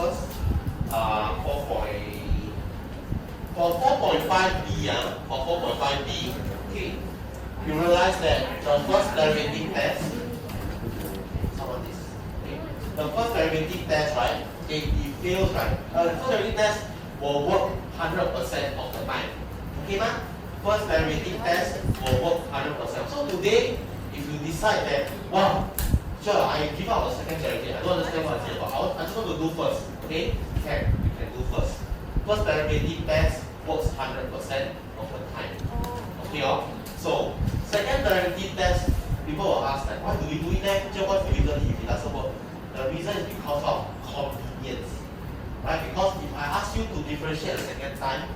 first. For 4.5b, for 4.5b, okay, you realize that the first derivative test, the first derivative test, right? Okay, it fails, right? The first derivative test will work 100% of the time. Okay, ma? First derivative test will work 100%. So today, if you decide that, wow, sure, I give up the second derivative, I don't understand what it's about. I just want to do first. Okay, you can do first. First derivative test works 100% of the time. Okay, so second derivative test, people will ask that, why do we do it then? What's the reason if it doesn't work? The reason is because of convenience. Right? Because if I ask you to differentiate the second time,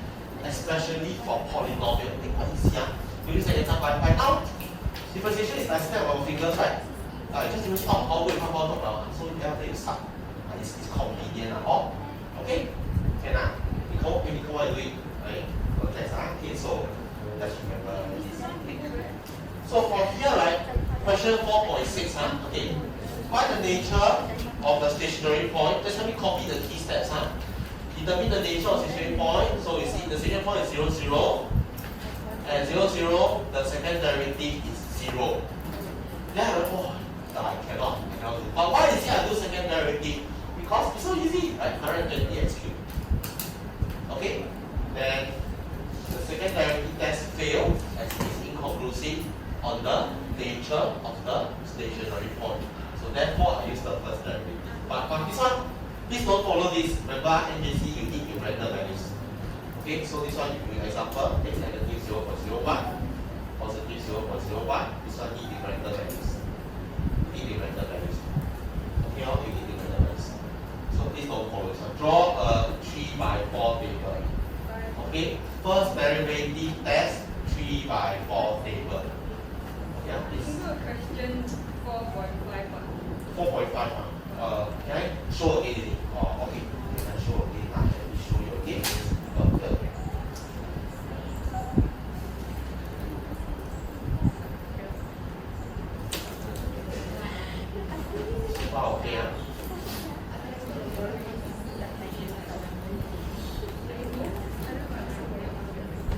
especially for polynomial, think what is here. You use an example by now. Differentiation is like snap of fingers, right? Just differentiate all the way from so you have to start. It's convenient. Okay? Can I? You can do it. Right? Okay, so let's remember this. Okay. So for here, right, question 4.6, okay. Find the nature of the stationary point. Just let me copy the key steps. Determine the nature of stationary point. So you see the stationary point is 0, 0. And 0, 0, the second derivative is 0. Then I cannot do. But why is it I do second derivative? Because it's so easy, right? 120x cubed. Okay? Then the second derivative test failed as it is inconclusive on the nature of the stationary point. So therefore I use the first derivative. But for this one, please don't follow this. Remember, NJC you need numerator values. Okay, so this one you do example, it's negative 0.01, positive 0.01. This one need numerator values. Need numerator values. Okay, you need numerator values. So please don't follow this one. Draw a 3x4 table. Okay, first derivative test 3x4 table. Yeah, please. Question 4.5. 4.5. Can I show again? Okay. Can I show again? Let me show you again. Okay. So far, okay.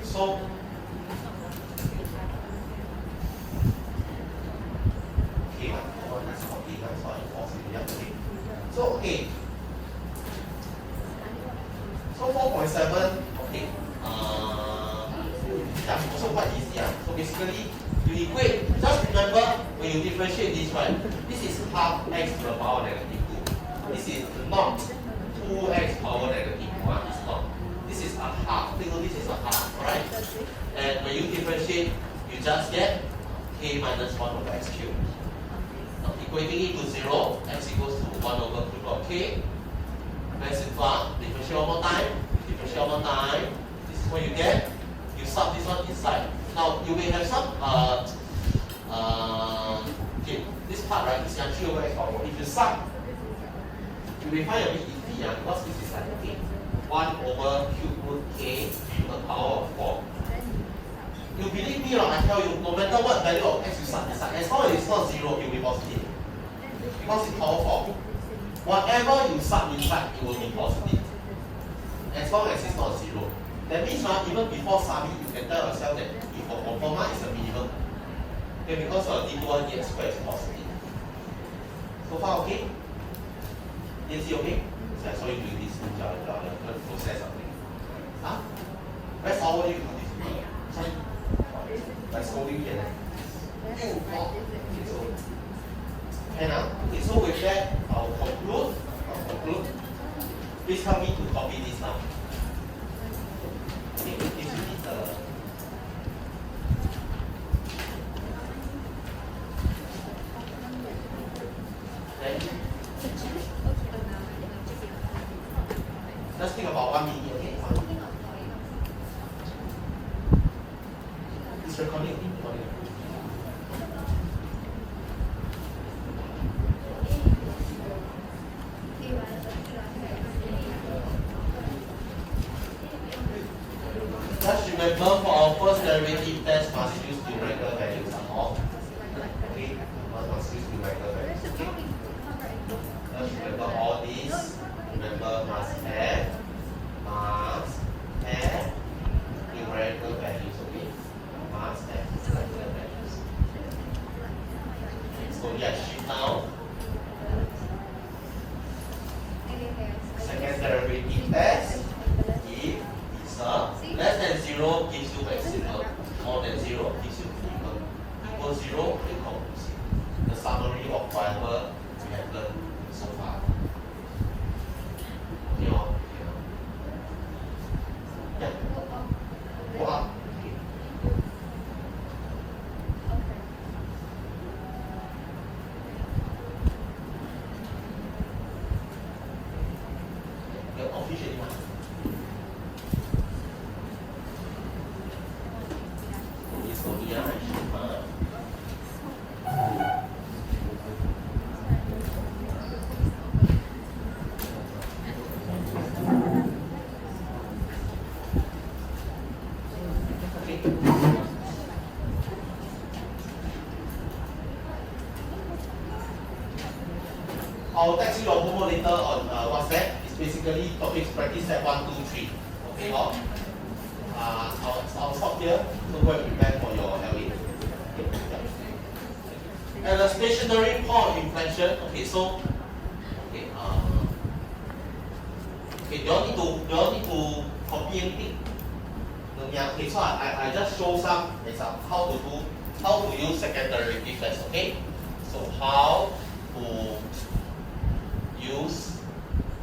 So, okay. So 4.7, okay. Yeah, so quite easy. So basically, you equate, just remember when you differentiate this, right? This is half x to the power negative 2. This is not 2x power negative 1. It's not. This is a half. Think of this is a half, right? And when you differentiate, you just get k minus 1 over x cubed. Equating it to 0, x equals to 1 over cube of k. Very simple. Differentiate one more time. Differentiate one more time. This is what you get. You sub this one inside. Now you may have some okay, this part, right, is 3 over x power. If you sub, you may find a bit easy, because this is like 1 over cube root k to the power of 4. You believe me, I tell you, no matter what value of x you sub inside, as long as it's not 0, it will be positive. Because it's power 4. Whatever you sub inside, it will be positive. As long as it's not 0. That means even before subbing, you can tell yourself that if for conforma is a minimum. Okay, because of D2 x squared is positive. So far okay? Is it okay? So I saw you doing this process something. Huh? That's all you do this. Sorry. That's all you get. Okay, so with that, I'll conclude. Please help me to copy this now. Okay, this is let's think about 1 minute, okay? It's recording. Just remember, for our first derivative test, must use numerical values. Okay, must use numerical values. Okay. Just remember all these. Remember 0 gives you maximum, more than 0 gives you minimum. Equal 0, inconclusive. The summary of whatever we have learned so far. Okay, yeah. Go up. Officially one. This will be I'll text you your homework later on WhatsApp. It's basically topics practice set 1, 2, 3. Okay, I'll stop here. So go and prepare for your LA. And the stationary point of inflection. Okay, so okay, you all need to copy anything. Okay, so I just show some example how to use second derivative test. Okay, so how to use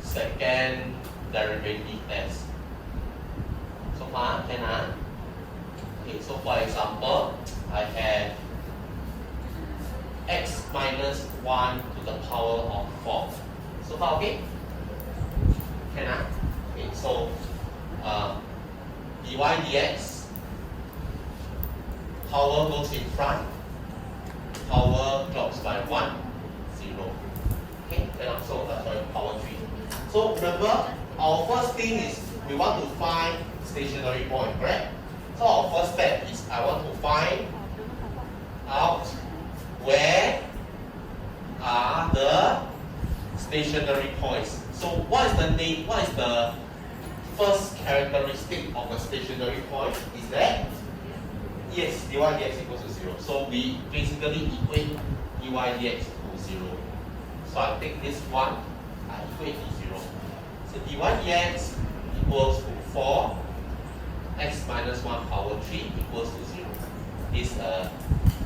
second derivative test. So far, can I? Okay, so for example, I have x minus 1 to the power of 4. So far, okay? Can I? Okay, so dy dx, power goes in front, power drops by 1, 0. Okay, so sorry, power 3. So remember, our first thing is we want to find stationary point, correct? So our first step is I want to find out where are the stationary points. So what is the first characteristic of a stationary point? Is that yes, dy dx equals to 0. So we basically equate dy dx to 0. So I take this one, I equate to 0. So dy dx equals to 4, x minus 1 power 3 equals to 0. This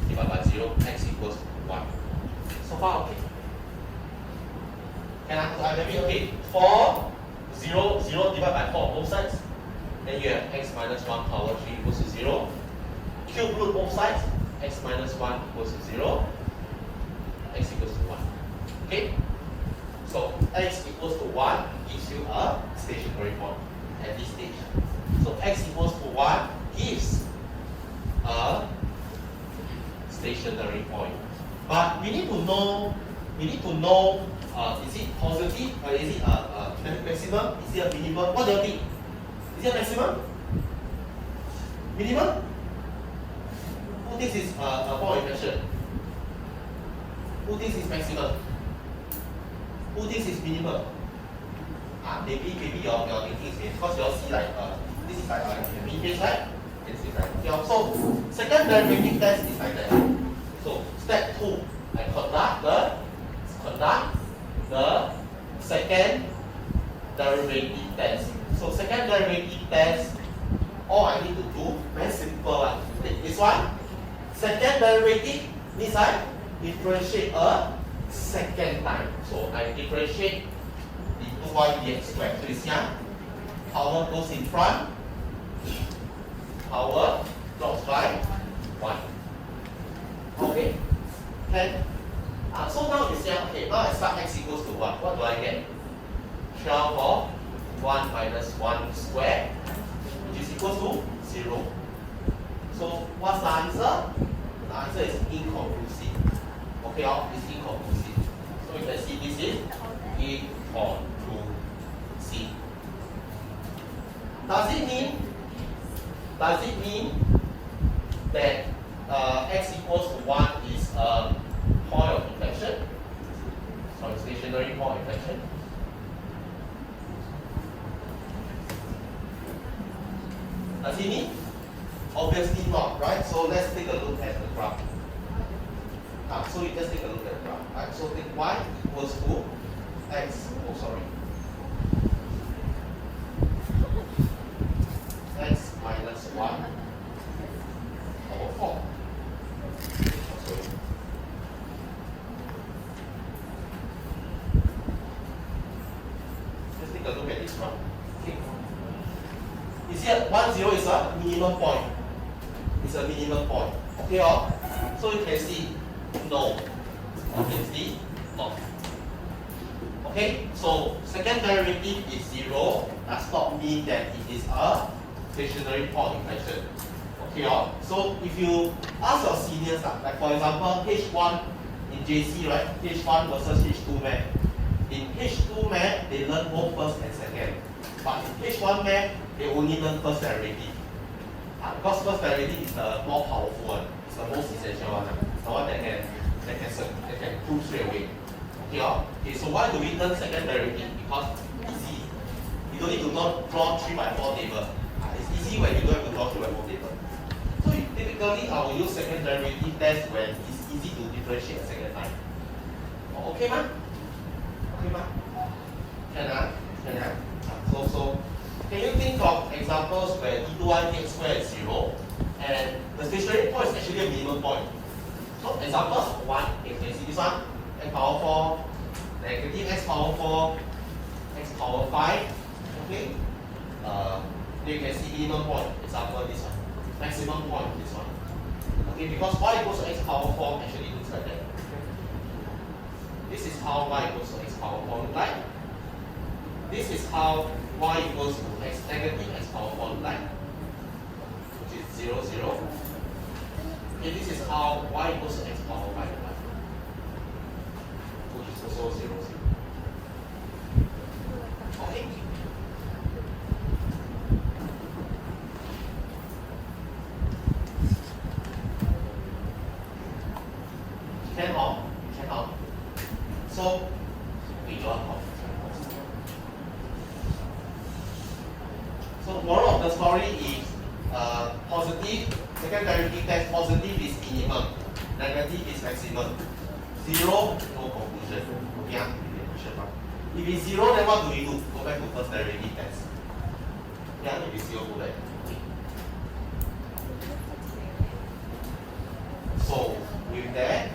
divided by 0, x equals to 1. So far, okay. Can I maybe, okay, 4, 0, 0 divided by 4 both sides. Then you have x minus 1 power 3 equals to 0. Cube root both sides, x minus 1 equals to 0. X equals to 1. Okay? So x equals to 1 gives you a stationary point at this stage. So x equals to 1 gives a stationary point. But we need to know, is it positive or is it a maximum? Is it a minimum? What do you think? Is it a maximum? Minimum? Who thinks is a point of inflection? Who thinks is maximum? Who thinks is minimum? Maybe your thinking is because you all see like this is like mean case, right? This is like yeah. So second derivative test is like that. So step 2, I conduct the second derivative test. So second derivative test, all I need to do very simple one. Take this one. Second derivative means I differentiate a second time. So I differentiate the 2y dx squared. So it's here. Power goes in front. Power drops by 1. Okay. Then so now it's here. Okay, now I start x equals to 1. What do I get? 12 of 1 minus 1 squared, which is equal to 0. So what's the answer? The answer is inconclusive. Okay, it's inconclusive. So you can see this is inconclusive. Does it mean that x equals to 1 is a point of inflection? Sorry, stationary point of inflection. Does it mean? Obviously not, right? So let's take a look at the graph. So you just take a look at the graph. Right? So take y equals to x. Oh, sorry. X minus 1 Let's take a look at this one. Okay. You see, 1, 0 is a minimum point. It's a minimum point. Okay, so you can see no. Obviously, not. Okay, so second derivative is 0. Does not mean that it is a stationary point inflection. Okay, so if you ask your seniors, like for example, H1 in JC, right? H1 versus H2 math. In H2 math, they learn both first and second. But in H1 math, they only learn first derivative. Because first derivative is the more powerful one. It's the most essential one. The one that can prove straight away. Okay, so why do we learn second derivative? Because easy. You don't need to draw 3 by 4 table. It's easy when you don't have to draw 3 by 4 table. So typically, I will use second derivative test when it's easy to differentiate a second time. Okay, ma? Okay, ma? Can. So, can you think of examples where e2i x squared is 0 and the stationary point is actually a minimum point? So, example 1, you can see this one, x power 4, negative x power 4, x power 5, okay? You can see minimum point, example this one, maximum point this one. Okay, because y equals to x power 4 actually looks like that. This is how y equals to x power 4 look like. This is how y equals to x negative x power 4 look like, which is 0, 0. Okay, this is how y equals to x power 5 look like, which is also 0, 0. Okay. Can. So, we draw off. So, moral of the story is positive, second derivative test, positive is minimum, negative is maximum. 0, no conclusion. Yeah, if it's 0, then what do we do? Go back to first derivative test. Yeah, if it's 0, go back. So, with that,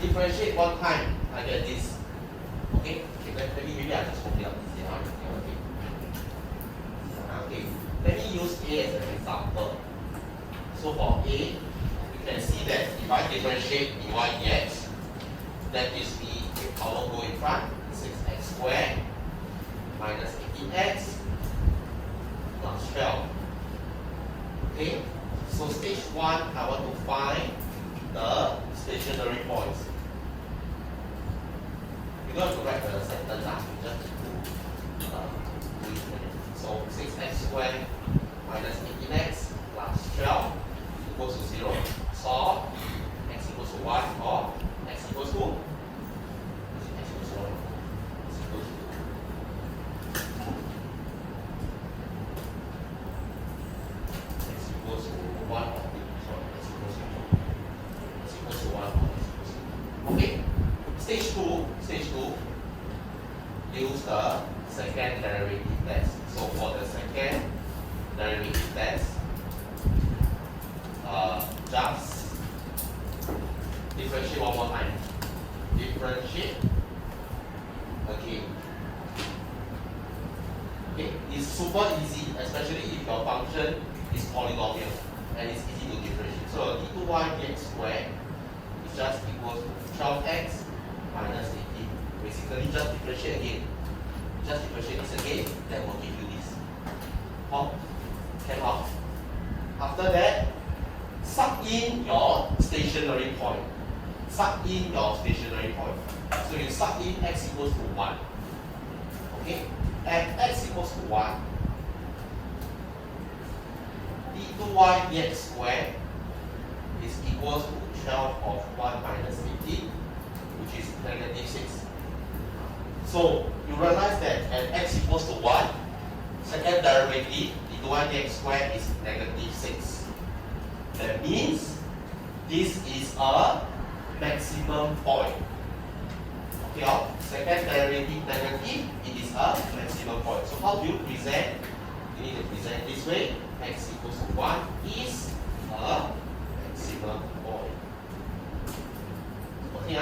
differentiate one time, I get this. Okay, maybe I just copy up this here. Okay, let me use A as an example. So for A, you can see that if I differentiate dy dx, that gives me a power go in front, 6x squared minus 18x plus 12. Okay, so stage 1, I want to find the stationary points. You don't have to write the sentence, you just do it. So 6x squared minus 18x plus 12 equals to 0. Solve x equals to 1 or x equals to 1. X equals to 1. X equals to 1 or x equals to 1 or x equals to 1. Okay. Stage 2. the second derivative test. So for the second derivative test, just differentiate one more time. Differentiate again. Okay, it's super easy, especially if your function is polynomial and it's easy to differentiate. So d2y dx squared is just equals to 12x minus 18. Basically, just differentiate again. Just differentiate this again, that will give you this. Hop, can hop. After that, suck in your stationary point. Suck in your stationary point. So you suck in x equals to 1. Okay? At x equals to 1, d2y dx squared is equals to 12 of 1 minus 18, which is negative 6. So you realize that at x equals to 1, second derivative d2y dx squared is negative 6. That means this is a maximum point. Okay, second derivative negative, it is a maximum point. So how do you present? You need to present this way. X equals to 1 is a maximum point. Okay,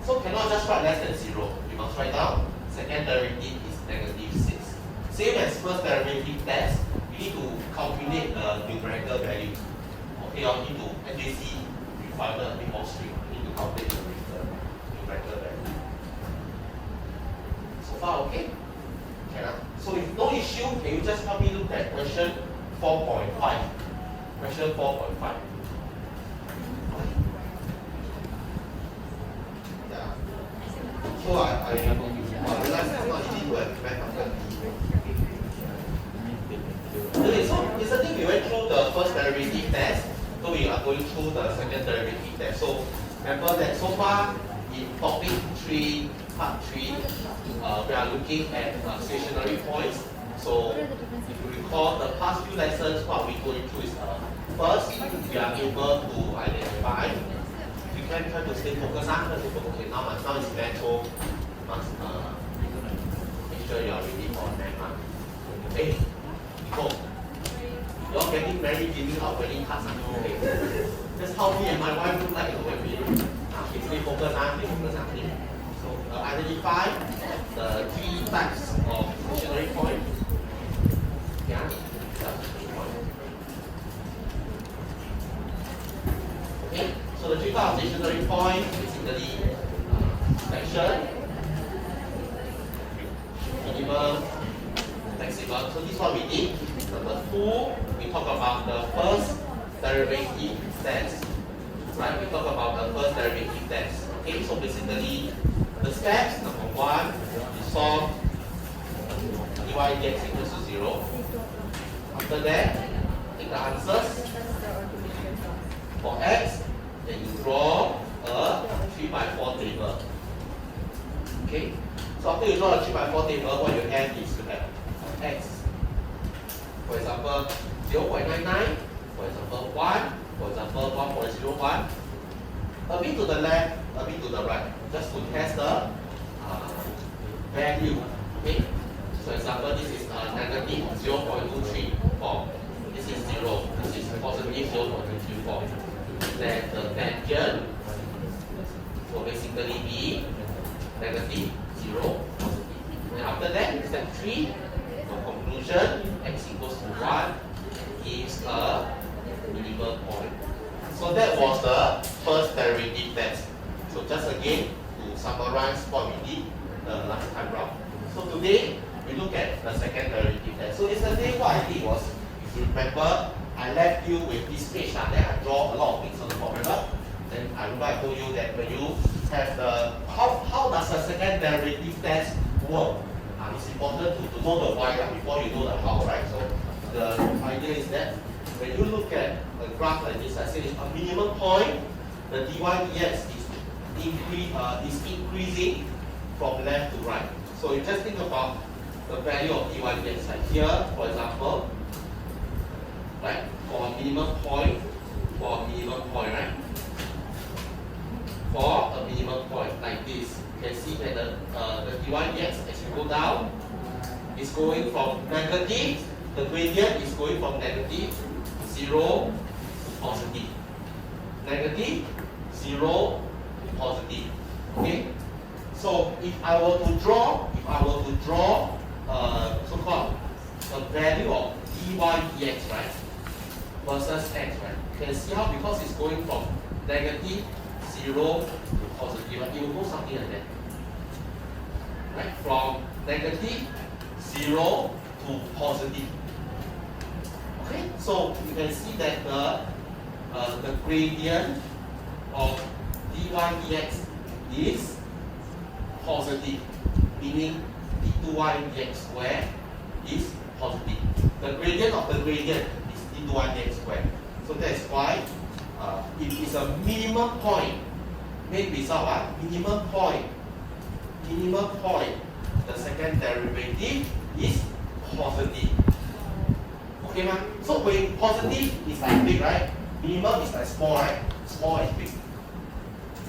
so cannot just write less than 0. You must write down second derivative is negative 6. Same as first derivative test, you need to calculate the numerical value. Okay, you need to NJC requirement a bit more strict. You need to calculate the numerical value. So far, okay? Can. So if no issue, can you just help me look at question 4.5? Question 4.5. Yeah. So I realize it's not easy to implement after. Okay, so recently we went through the first derivative test. So we are going through the second derivative test. So remember that so far in topic 3, part 3, we are looking at stationary points. So if you recall the past few lessons, what we're going through is first we are able to identify. We can try to stay focused on okay, now it's metro. Must make sure you are ready for them. Okay, so you're getting married, giving out wedding cards. Okay, that's how me and my wife look like when we stay focused on. So identify the 3 types of stationary point. Yeah. Okay, so the 3 types of stationary point basically section, minimum, maximum. So this is what we did. Number 2, we talk about the first derivative test. Right? We talk about the first derivative test. Okay, so basically the steps, number 1, you solve dy dx equals to 0. After that, take the answers for x, then you draw a 3x4 table. Okay, so after you draw a 3x4 table, what you have is you have x. For example, 0.99, for example 1, for example 1.01. A bit to the left, a bit to the right, just to test the value. Okay, so example this is negative 0.234. This is 0. This is positive 0.234. Then the tangent will basically be negative 0, positive. And after that, step 3, the conclusion, x equals to 1 is a minimum point. So that was the first derivative test. So just again to summarize what we did the last time round. So today we look at the second derivative test. So yesterday what I did was, if you remember, I left you with this page then I draw a lot of things on the formula. Then I remember I told you that when you have the how does the second derivative test work? It's important to know the why before you know the how, right? So the idea is that when you look at a graph like this, I say it's a minimum point, the dy dx is increasing from left to right. So you just think about the value of dy dx. Like here, for example, right? For a minimum point, right? For a minimum maximum point like this. You can see that the dy dx as you go down is going from negative, the gradient is going from negative 0 to positive. Negative 0 to positive. Okay? So if I were to draw so-called the value of dy dx, right, versus x, right, you can see how because it's going from negative 0 to positive, right, it will go something like that. Right? From negative 0 to positive. Okay? So you can see that the gradient of dy dx is positive, meaning d2y dx square is positive. The gradient of the gradient is d2y dx square. So that's why it is a minimum point. Main result, minimum point, the second derivative is positive. Okay, ma? So when positive is like big, right? Minimum is like small, right? Small is big.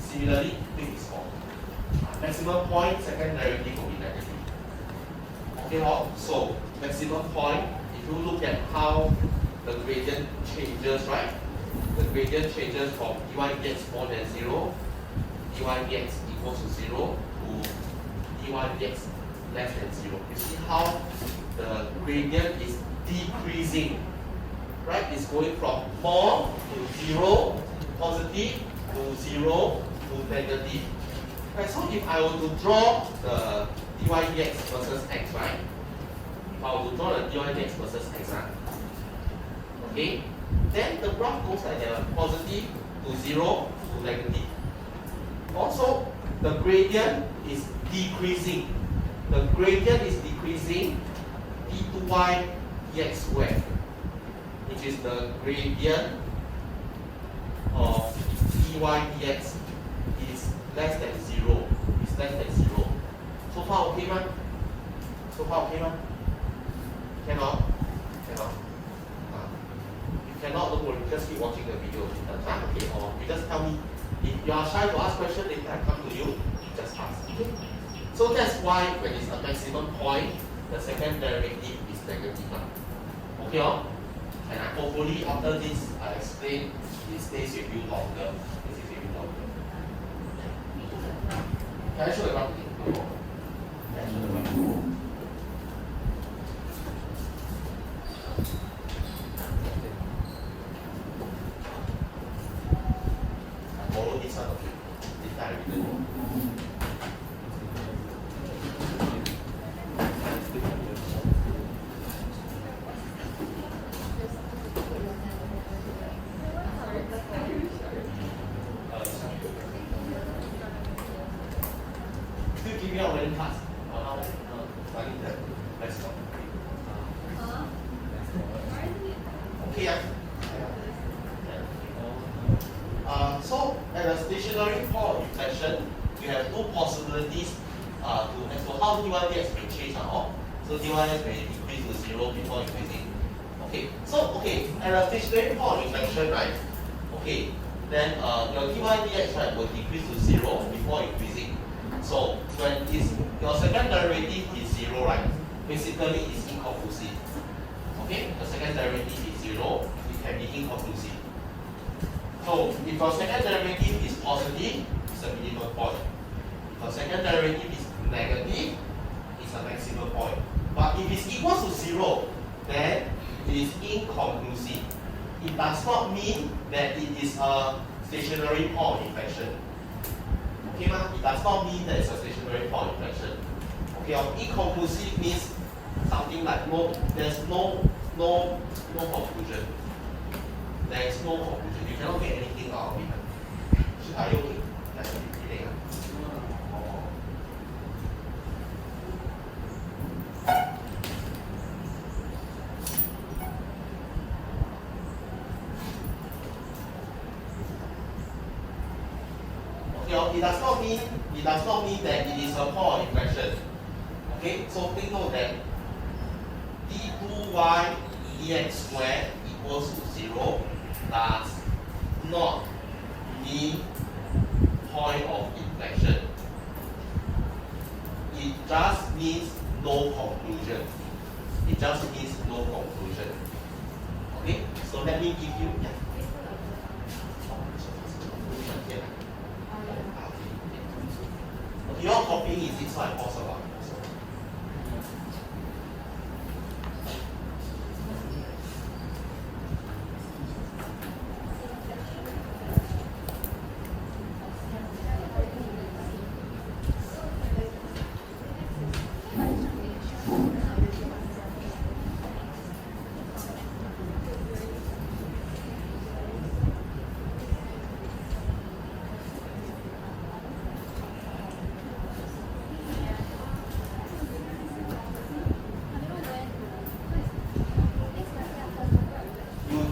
Similarly, big is small. Maximum point, second derivative will be negative. Okay, so maximum point, if you look at how the gradient changes, right? The gradient changes from dy dx more than 0, dy dx equals to 0 to dy dx less than 0. You see how the gradient is decreasing, right? It's going from more to 0, positive to 0 to negative. Right, so if I were to draw the dy dx versus x, right? If I were to draw the dy dx versus x, okay, then the graph goes like that, positive to 0 to negative. Also, the gradient is decreasing. The gradient is decreasing d2y dx squared, which is the gradient of dy dx is less than 0. It's less than 0. So far okay, man? So far okay, man? Cannot? Cannot. You cannot, don't worry, just keep watching the video. Okay, or you just tell me. If you are shy to ask questions, later I come to you, just ask. Okay? So that's why when it's a maximum point, the second derivative is negative. Okay, and hopefully after this I explain, it stays with you longer. It stays with you longer. Can I show the graph again? Can I show the graph? Follow this one, okay? This time I will do. Still giving out random cards. Starting the let's go. Okay, so at a stationary point of reflection, you have two possibilities as to how dy dx may change. So dy dx may decrease to 0 before increasing. Okay, so at a stationary point of reflection, right? Okay, then your dy dx, right, will decrease to 0 before increasing. So when your second derivative is 0, right? Basically it's inconclusive. Okay, the second derivative is 0, it can be inconclusive. So if your second derivative is positive, it's a minimum point. If your second derivative is negative, it's a maximum point. But if it's equal to 0, then it is inconclusive. It does not mean that it is a stationary point of inflection. Okay, ma? It does not mean that it's a stationary point of inflection. Okay, inconclusive means something like there's no conclusion. There is no conclusion. You cannot get anything out of it. Are you okay? That's a bit feeling. Okay, it does not mean that it is a point of inflection. Okay, so take note that d2y dx squared equals to 0 does not mean point of inflection. It just means no conclusion. It just means no conclusion. Okay, so let me give you. Yeah. Okay, your copying is it, so I pause a lot.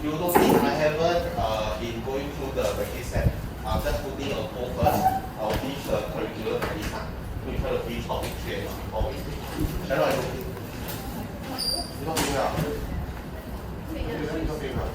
You notice I haven't been going through the practice set. I'm just putting a poll first. I'll finish the curriculum at this time. We try to finish topic 3 before we shall I do it? You not doing well? You not doing well?